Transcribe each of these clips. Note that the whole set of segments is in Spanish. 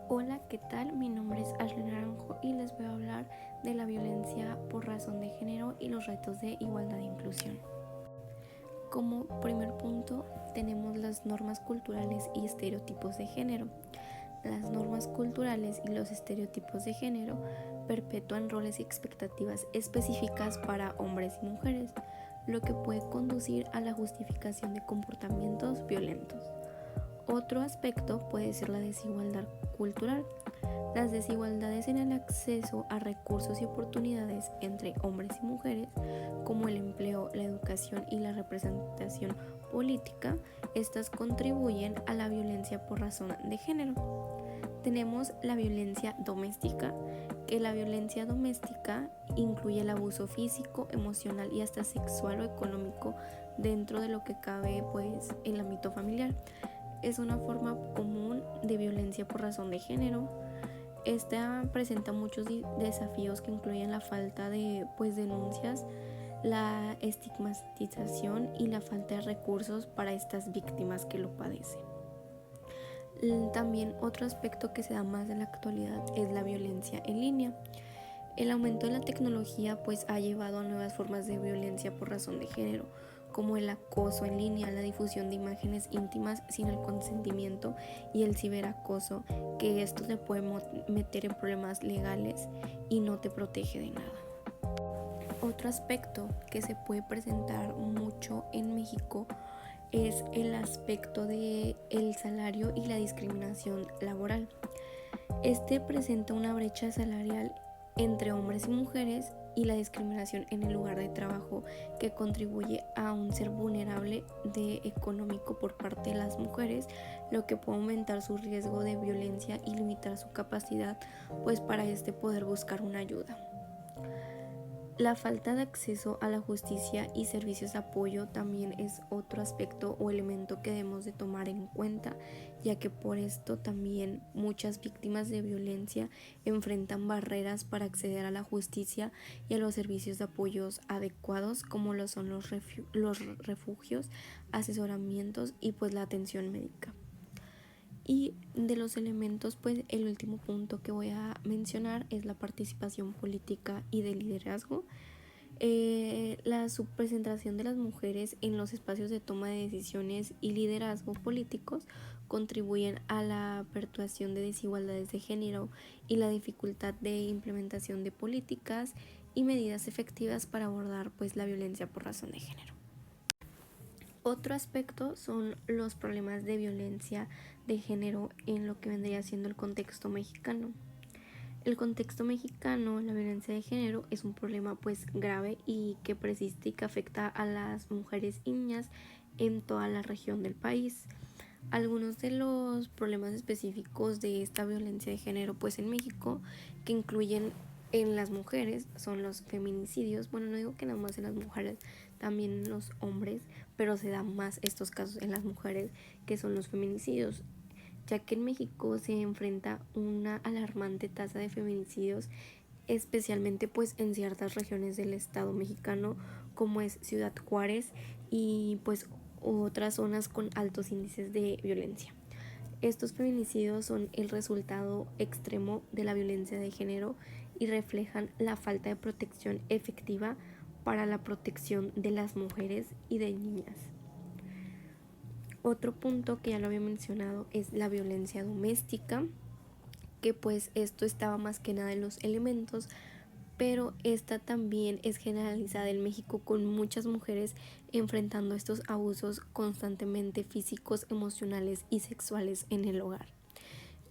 Hola, ¿qué tal? Mi nombre es Ashley Naranjo y les voy a hablar de la violencia por razón de género y los retos de igualdad e inclusión. Como primer punto tenemos las normas culturales y estereotipos de género. Las normas culturales y los estereotipos de género perpetúan roles y expectativas específicas para hombres y mujeres, lo que puede conducir a la justificación de comportamientos violentos. Otro aspecto puede ser la desigualdad cultural. Las desigualdades en el acceso a recursos y oportunidades entre hombres y mujeres, como el empleo, la educación y la representación política, estas contribuyen a la violencia por razón de género. Tenemos la violencia doméstica, que la violencia doméstica incluye el abuso físico, emocional y hasta sexual o económico dentro de lo que cabe el ámbito familiar. Es una forma común de violencia por razón de género. Esta presenta muchos desafíos que incluyen la falta de denuncias, la estigmatización y la falta de recursos para estas víctimas que lo padecen. También otro aspecto que se da más en la actualidad es la violencia en línea. El aumento de la tecnología ha llevado a nuevas formas de violencia por razón de género, como el acoso en línea, la difusión de imágenes íntimas sin el consentimiento y el ciberacoso, que esto te puede meter en problemas legales y no te protege de nada. Otro aspecto que se puede presentar mucho en México es el aspecto de el salario y la discriminación laboral. Este presenta una brecha salarial entre hombres y mujeres y la discriminación en el lugar de trabajo, que contribuye a un ser vulnerable de económico por parte de las mujeres, lo que puede aumentar su riesgo de violencia y limitar su capacidad para poder buscar una ayuda. La falta de acceso a la justicia y servicios de apoyo también es otro aspecto o elemento que debemos de tomar en cuenta, ya que por esto también muchas víctimas de violencia enfrentan barreras para acceder a la justicia y a los servicios de apoyos adecuados, como lo son los refugios, asesoramientos y la atención médica. Y de los elementos, el último punto que voy a mencionar es la participación política y de liderazgo. La subpresentación de las mujeres en los espacios de toma de decisiones y liderazgo políticos contribuyen a la perpetuación de desigualdades de género y la dificultad de implementación de políticas y medidas efectivas para abordar la violencia por razón de género. Otro aspecto son los problemas de violencia de género en lo que vendría siendo el contexto mexicano. El contexto mexicano, la violencia de género es un problema grave y que persiste y que afecta a las mujeres y niñas en toda la región del país. Algunos de los problemas específicos de esta violencia de género en México, que incluyen en las mujeres, son los feminicidios. Bueno, no digo que nada más en las mujeres, también en los hombres, pero se dan más estos casos en las mujeres, que son los feminicidios, ya que en México se enfrenta una alarmante tasa de feminicidios, especialmente en ciertas regiones del estado mexicano, como es Ciudad Juárez y otras zonas con altos índices de violencia. Estos feminicidios son el resultado extremo de la violencia de género y reflejan la falta de protección efectiva para la protección de las mujeres y de niñas. Otro punto que ya lo había mencionado es la violencia doméstica, que esto estaba más que nada en los elementos, pero esta también es generalizada en México, con muchas mujeres enfrentando estos abusos constantemente físicos, emocionales y sexuales en el hogar.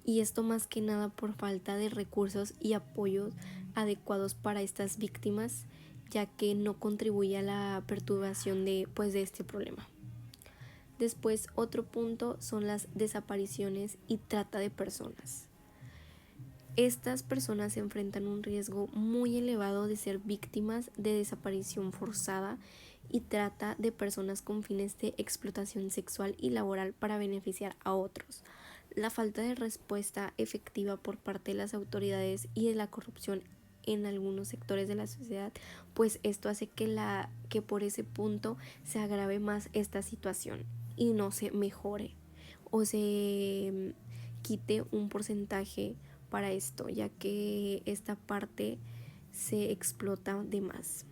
Y esto más que nada por falta de recursos y apoyos adecuados para estas víctimas, ya que no contribuye a la perturbación de este problema. Después, otro punto son las desapariciones y trata de personas. Estas personas se enfrentan un riesgo muy elevado de ser víctimas de desaparición forzada y trata de personas con fines de explotación sexual y laboral para beneficiar a otros. La falta de respuesta efectiva por parte de las autoridades y de la corrupción en algunos sectores de la sociedad, esto hace que por ese punto se agrave más esta situación y no se mejore o se quite un porcentaje para esto, ya que esta parte se explota de más.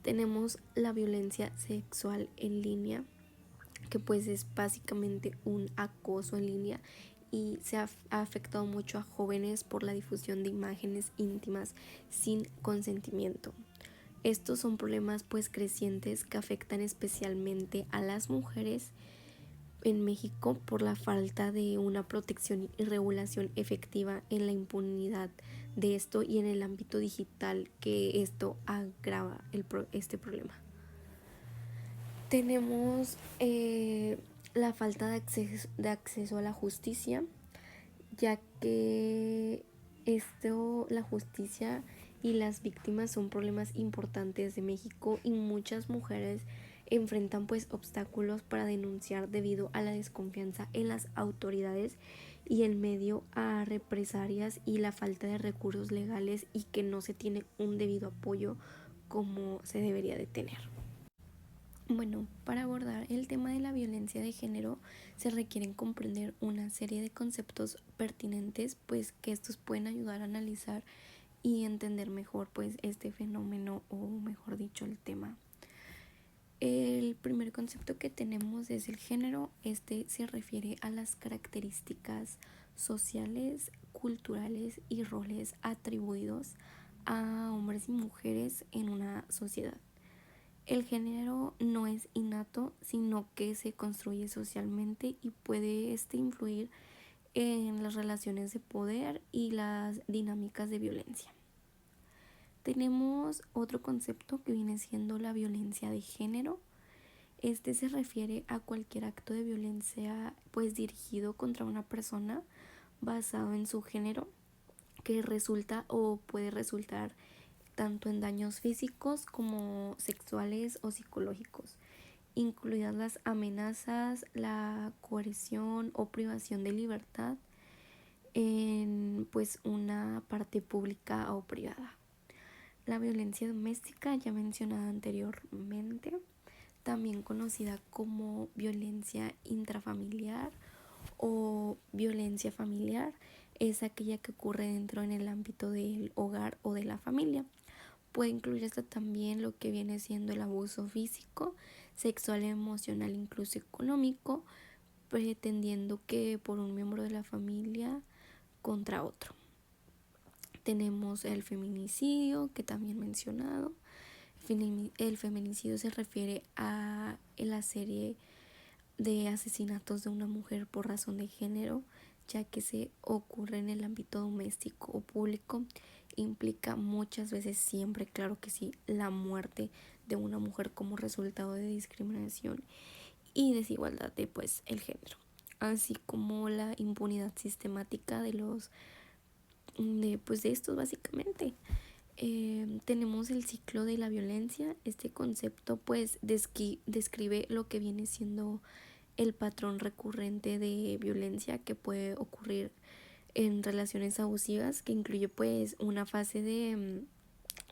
Tenemos la violencia sexual en línea, que pues es básicamente un acoso en línea y ha afectado mucho a jóvenes por la difusión de imágenes íntimas sin consentimiento. Estos son problemas pues crecientes que afectan especialmente a las mujeres en México por la falta de una protección y regulación efectiva en la impunidad de esto y en el ámbito digital, que esto agrava este problema. Tenemos la falta de acceso a la justicia, ya que la justicia y las víctimas son problemas importantes de México y muchas mujeres enfrentan pues obstáculos para denunciar debido a la desconfianza en las autoridades y el medio a represalias y la falta de recursos legales, y que no se tiene un debido apoyo como se debería de tener. Bueno, para abordar el tema de la violencia de género se requieren comprender una serie de conceptos pertinentes, pues que estos pueden ayudar a analizar y entender mejor pues este fenómeno, o mejor dicho el tema. El primer concepto que tenemos es el género. Este se refiere a las características sociales, culturales y roles atribuidos a hombres y mujeres en una sociedad. El género no es innato, sino que se construye socialmente y puede influir en las relaciones de poder y las dinámicas de violencia. Tenemos otro concepto que viene siendo la violencia de género. Este se refiere a cualquier acto de violencia pues dirigido contra una persona basado en su género, que resulta o puede resultar tanto en daños físicos como sexuales o psicológicos, incluidas las amenazas, la coerción o privación de libertad en pues una parte pública o privada. La violencia doméstica, ya mencionada anteriormente, también conocida como violencia intrafamiliar o violencia familiar, es aquella que ocurre dentro en el ámbito del hogar o de la familia. Puede incluir hasta también lo que viene siendo el abuso físico, sexual, emocional, incluso económico, pretendiendo que por un miembro de la familia contra otro. Tenemos el feminicidio, que también mencionado. El feminicidio se refiere a la serie de asesinatos de una mujer por razón de género, ya que se ocurre en el ámbito doméstico o público. Implica muchas veces, siempre, claro que sí, la muerte de una mujer como resultado de discriminación y desigualdad de pues el género, así como la impunidad sistemática de estos básicamente. Tenemos el ciclo de la violencia. Este concepto pues describe lo que viene siendo el patrón recurrente de violencia que puede ocurrir en relaciones abusivas, que incluye pues una fase de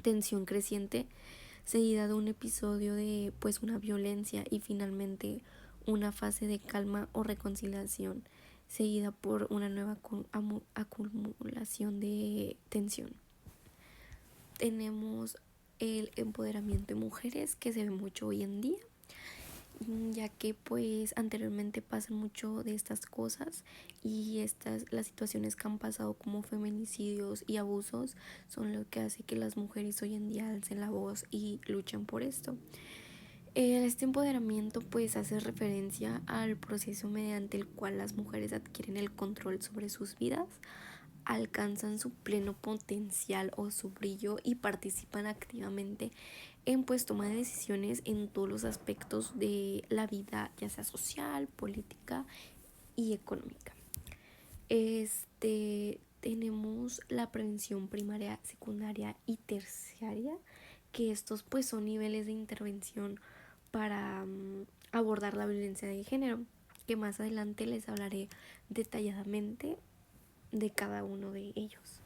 tensión creciente seguida de un episodio de pues una violencia, y finalmente una fase de calma o reconciliación seguida por una nueva acumulación de tensión. Tenemos el empoderamiento de mujeres, que se ve mucho hoy en día, ya que pues anteriormente pasan mucho de estas cosas, y las situaciones que han pasado como feminicidios y abusos son lo que hace que las mujeres hoy en día alcen la voz y luchen por esto. Este empoderamiento pues hace referencia al proceso mediante el cual las mujeres adquieren el control sobre sus vidas, alcanzan su pleno potencial o su brillo y participan activamente en pues toma de decisiones en todos los aspectos de la vida, ya sea social, política y económica. Tenemos la prevención primaria, secundaria y terciaria, que estos pues son niveles de intervención para abordar la violencia de género, que más adelante les hablaré detalladamente de cada uno de ellos.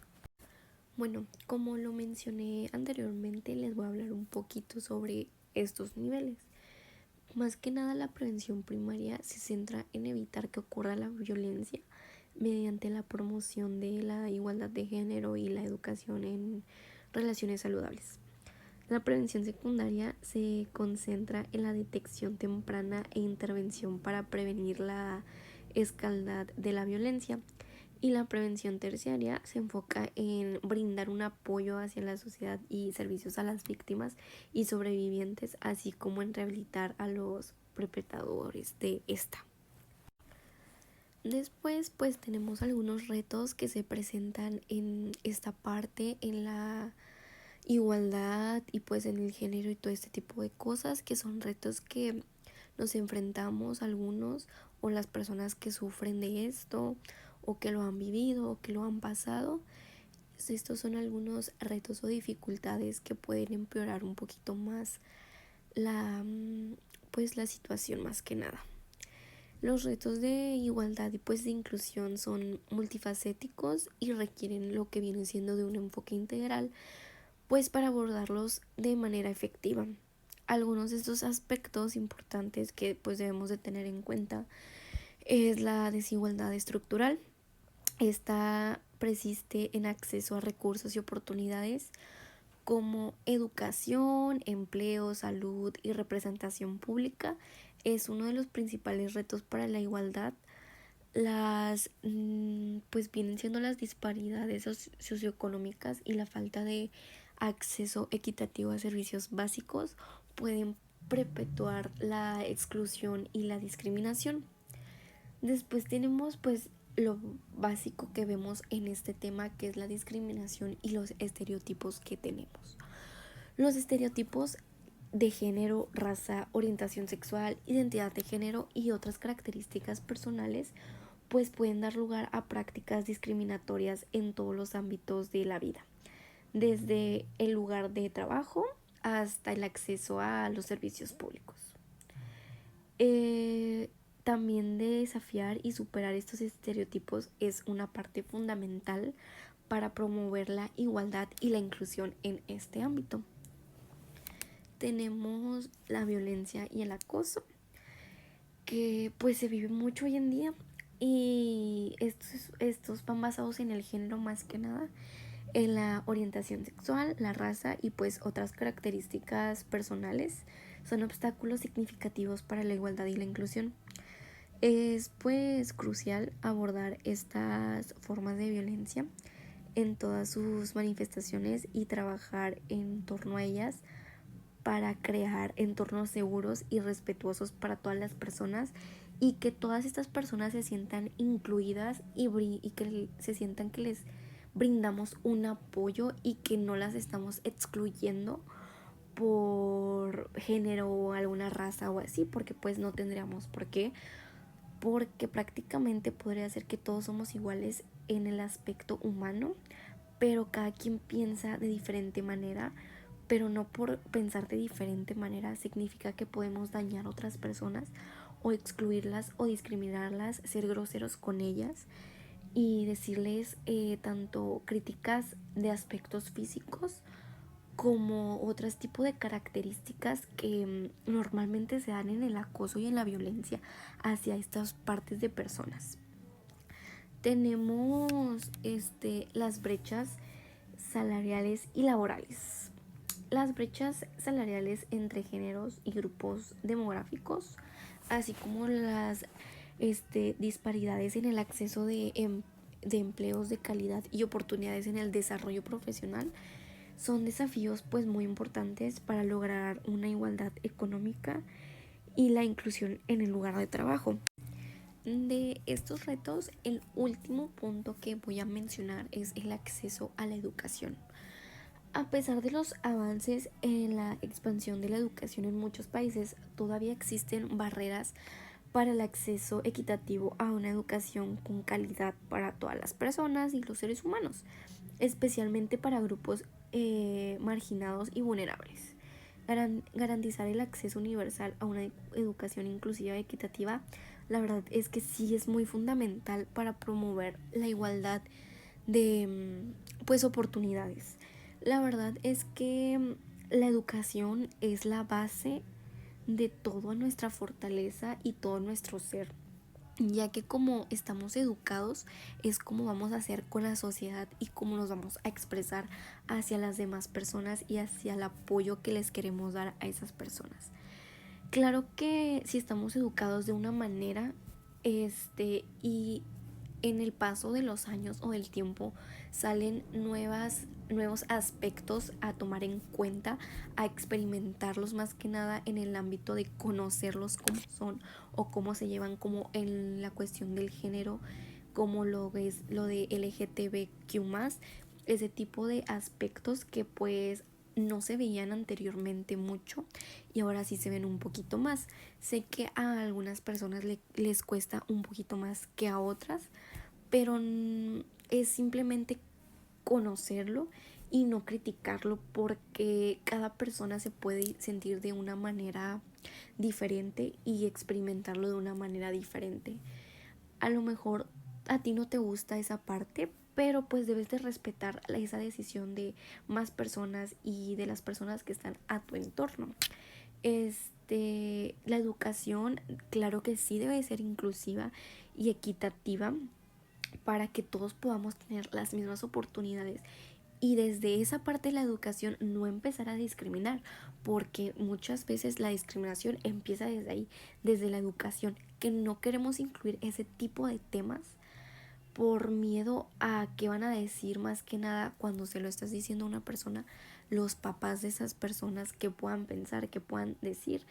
Bueno, como lo mencioné anteriormente, les voy a hablar un poquito sobre estos niveles. Más que nada, la prevención primaria se centra en evitar que ocurra la violencia mediante la promoción de la igualdad de género y la educación en relaciones saludables. La prevención secundaria se concentra en la detección temprana e intervención para prevenir la escalada de la violencia, y la prevención terciaria se enfoca en brindar un apoyo hacia la sociedad y servicios a las víctimas y sobrevivientes, así como en rehabilitar a los perpetradores de esta. Después pues tenemos algunos retos que se presentan en esta parte, en la igualdad y pues en el género y todo este tipo de cosas, que son retos que nos enfrentamos algunos o las personas que sufren de esto o que lo han vivido o que lo han pasado. Estos son algunos retos o dificultades que pueden empeorar un poquito más la pues la situación más que nada. Los retos de igualdad y pues de inclusión son multifacéticos y requieren lo que viene siendo de un enfoque integral, pues para abordarlos de manera efectiva. Algunos de estos aspectos importantes que pues debemos de tener en cuenta es la desigualdad estructural. Esta persiste en acceso a recursos y oportunidades como educación, empleo, salud y representación pública. Es uno de los principales retos para la igualdad. Las pues vienen siendo las disparidades socioeconómicas y la falta de acceso equitativo a servicios básicos pueden perpetuar la exclusión y la discriminación. Después tenemos pues lo básico que vemos en este tema, que es la discriminación y los estereotipos que tenemos. Los estereotipos de género, raza, orientación sexual, identidad de género y otras características personales pues pueden dar lugar a prácticas discriminatorias en todos los ámbitos de la vida, desde el lugar de trabajo hasta el acceso a los servicios públicos. También de desafiar y superar estos estereotipos es una parte fundamental para promover la igualdad y la inclusión en este ámbito. Tenemos la violencia y el acoso, que pues se vive mucho hoy en día, y estos van basados en el género más que nada, en la orientación sexual, la raza y pues otras características personales. Son obstáculos significativos para la igualdad y la inclusión. Es pues crucial abordar estas formas de violencia en todas sus manifestaciones y trabajar en torno a ellas para crear entornos seguros y respetuosos para todas las personas, y que todas estas personas se sientan incluidas y que se sientan que les brindamos un apoyo y que no las estamos excluyendo por género o alguna raza o así, porque pues no tendríamos por qué, porque prácticamente podría ser que todos somos iguales en el aspecto humano, pero cada quien piensa de diferente manera. Pero no por pensar de diferente manera significa que podemos dañar a otras personas o excluirlas o discriminarlas, ser groseros con ellas y decirles tanto críticas de aspectos físicos como otros tipos de características que normalmente se dan en el acoso y en la violencia hacia estas partes de personas. Tenemos las brechas salariales y laborales. Las brechas salariales entre géneros y grupos demográficos, así como las disparidades en el acceso de empleos de calidad y oportunidades en el desarrollo profesional, son desafíos pues muy importantes para lograr una igualdad económica y la inclusión en el lugar de trabajo. De estos retos, el último punto que voy a mencionar es el acceso a la educación. A pesar de los avances en la expansión de la educación en muchos países, todavía existen barreras para el acceso equitativo a una educación con calidad para todas las personas y los seres humanos, especialmente para grupos marginados y vulnerables. Garantizar el acceso universal a una educación inclusiva y equitativa, la verdad es que sí es muy fundamental para promover la igualdad de pues oportunidades. La verdad es que la educación es la base de toda nuestra fortaleza y todo nuestro ser. ya que como estamos educados es como vamos a hacer con la sociedad y cómo nos vamos a expresar hacia las demás personas y hacia el apoyo que les queremos dar a esas personas. Claro que si estamos educados de una manera, y en el paso de los años o del tiempo salen nuevos aspectos a tomar en cuenta, a experimentarlos más que nada en el ámbito de conocerlos como son o cómo se llevan como en la cuestión del género, como lo es lo de LGTBQ+, ese tipo de aspectos que pues no se veían anteriormente mucho y ahora sí se ven un poquito más. Sé que a algunas personas les cuesta un poquito más que a otras, pero es simplemente conocerlo y no criticarlo, porque cada persona se puede sentir de una manera diferente y experimentarlo de una manera diferente. A lo mejor a ti no te gusta esa parte, pero pues debes de respetar esa decisión de más personas y de las personas que están a tu entorno. La educación, claro que sí debe ser inclusiva y equitativa para que todos podamos tener las mismas oportunidades, y desde esa parte de la educación no empezar a discriminar, porque muchas veces la discriminación empieza desde ahí, desde la educación, que no queremos incluir ese tipo de temas por miedo a qué van a decir, más que nada cuando se lo estás diciendo a una persona, los papás de esas personas, que puedan pensar, que puedan decir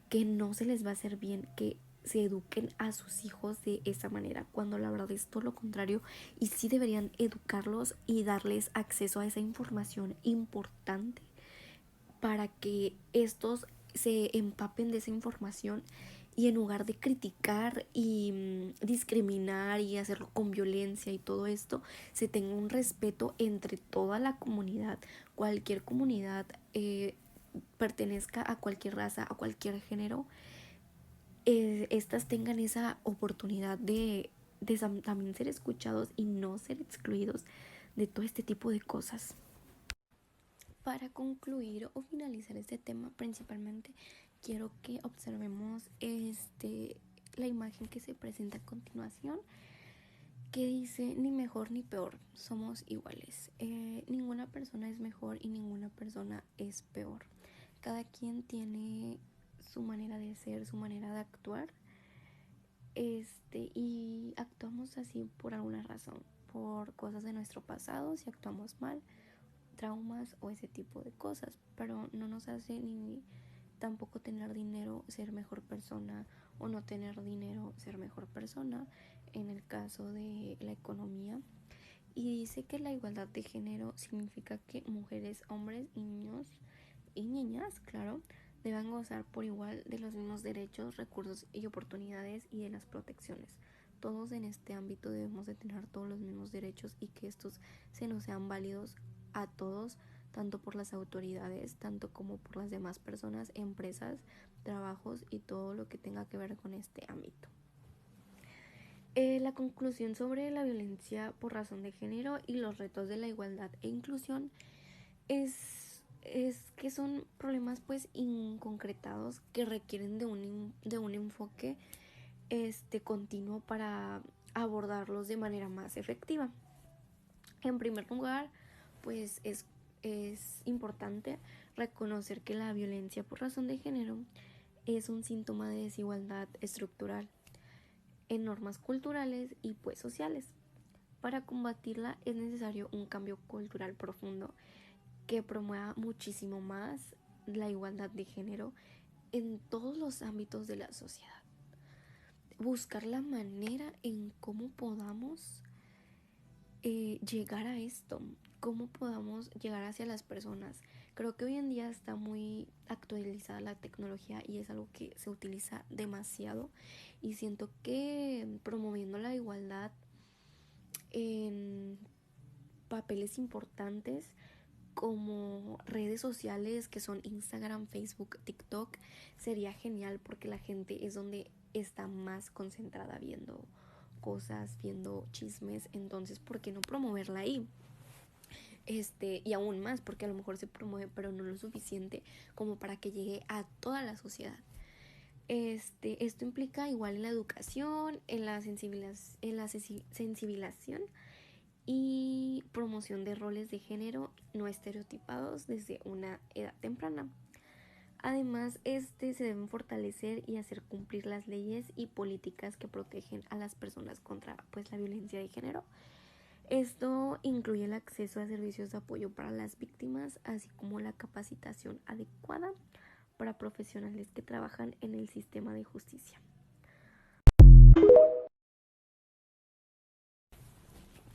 que no se les va a hacer bien, que se eduquen a sus hijos de esa manera, cuando la verdad es todo lo contrario, y sí deberían educarlos y darles acceso a esa información importante para que estos se empapen de esa información, y en lugar de criticar y discriminar y hacerlo con violencia y todo esto, se tenga un respeto entre toda la comunidad, cualquier comunidad, pertenezca a cualquier raza, a cualquier género, estas tengan esa oportunidad de también ser escuchados y no ser excluidos de todo este tipo de cosas. Para concluir o finalizar este tema, principalmente quiero que observemos la imagen que se presenta a continuación, que dice: ni mejor ni peor, somos iguales. Ninguna persona es mejor y ninguna persona es peor. Cada quien tiene su manera de ser, su manera de actuar, y actuamos así por alguna razón, por cosas de nuestro pasado, si actuamos mal, traumas o ese tipo de cosas, pero no nos hace ni tampoco tener dinero ser mejor persona, o no tener dinero ser mejor persona en el caso de la economía. Y dice que la igualdad de género significa que mujeres, hombres y niños y niñas, claro, deban gozar por igual de los mismos derechos, recursos y oportunidades, y de las protecciones. Todos en este ámbito debemos de tener todos los mismos derechos, y que estos se nos sean válidos a todos, tanto por las autoridades, tanto como por las demás personas, empresas, trabajos y todo lo que tenga que ver con este ámbito. La conclusión sobre la violencia por razón de género y los retos de la igualdad e inclusión es que son problemas pues inconcretados, que requieren de un enfoque continuo para abordarlos de manera más efectiva. En primer lugar, pues es importante reconocer que la violencia por razón de género es un síntoma de desigualdad estructural en normas culturales y pues sociales. Para combatirla es necesario un cambio cultural profundo que promueva muchísimo más la igualdad de género en todos los ámbitos de la sociedad. Buscar la manera en cómo podamos llegar a esto, cómo podamos llegar hacia las personas. Creo que hoy en día está muy actualizada la tecnología y es algo que se utiliza demasiado, y siento que promoviendo la igualdad en papeles importantes como redes sociales, que son Instagram, Facebook, TikTok, sería genial, porque la gente es donde está más concentrada viendo cosas, viendo chismes. Entonces, ¿por qué no promoverla ahí? Y aún más, porque a lo mejor se promueve pero no lo suficiente como para que llegue a toda la sociedad. Esto implica igual en la educación, en la sensibilización y promoción de roles de género no estereotipados desde una edad temprana. Además, se deben fortalecer y hacer cumplir las leyes y políticas que protegen a las personas contra la violencia de género. Esto incluye el acceso a servicios de apoyo para las víctimas, así como la capacitación adecuada para profesionales que trabajan en el sistema de justicia.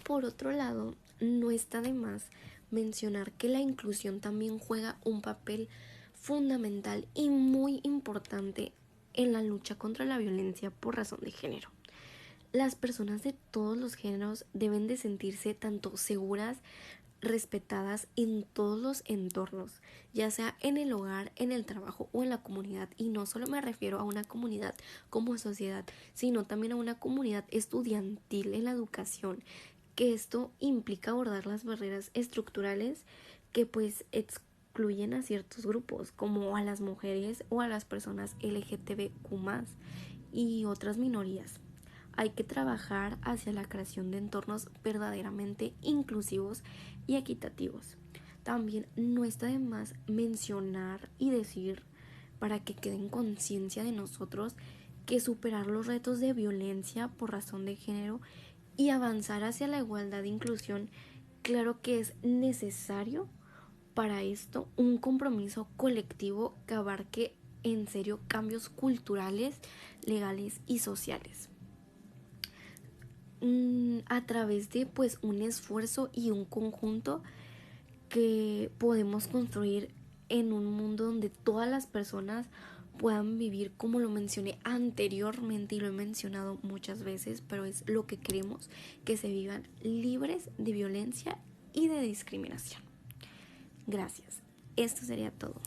Por otro lado, no está de más mencionar que la inclusión también juega un papel fundamental y muy importante en la lucha contra la violencia por razón de género. Las personas de todos los géneros deben de sentirse tanto seguras, respetadas en todos los entornos, ya sea en el hogar, en el trabajo o en la comunidad. Y no solo me refiero a una comunidad como sociedad, sino también a una comunidad estudiantil en la educación, que esto implica abordar las barreras estructurales que excluyen a ciertos grupos, como a las mujeres o a las personas LGTBQ+, y otras minorías. Hay que trabajar hacia la creación de entornos verdaderamente inclusivos y equitativos. También no está de más mencionar y decir, para que quede en conciencia de nosotros, que superar los retos de violencia por razón de género y avanzar hacia la igualdad e inclusión, claro que es necesario para esto un compromiso colectivo que abarque en serio cambios culturales, legales y sociales. A través de un esfuerzo y un conjunto que podemos construir en un mundo donde todas las personas puedan vivir, como lo mencioné anteriormente y lo he mencionado muchas veces, pero es lo que queremos, que se vivan libres de violencia y de discriminación. Gracias. Esto sería todo.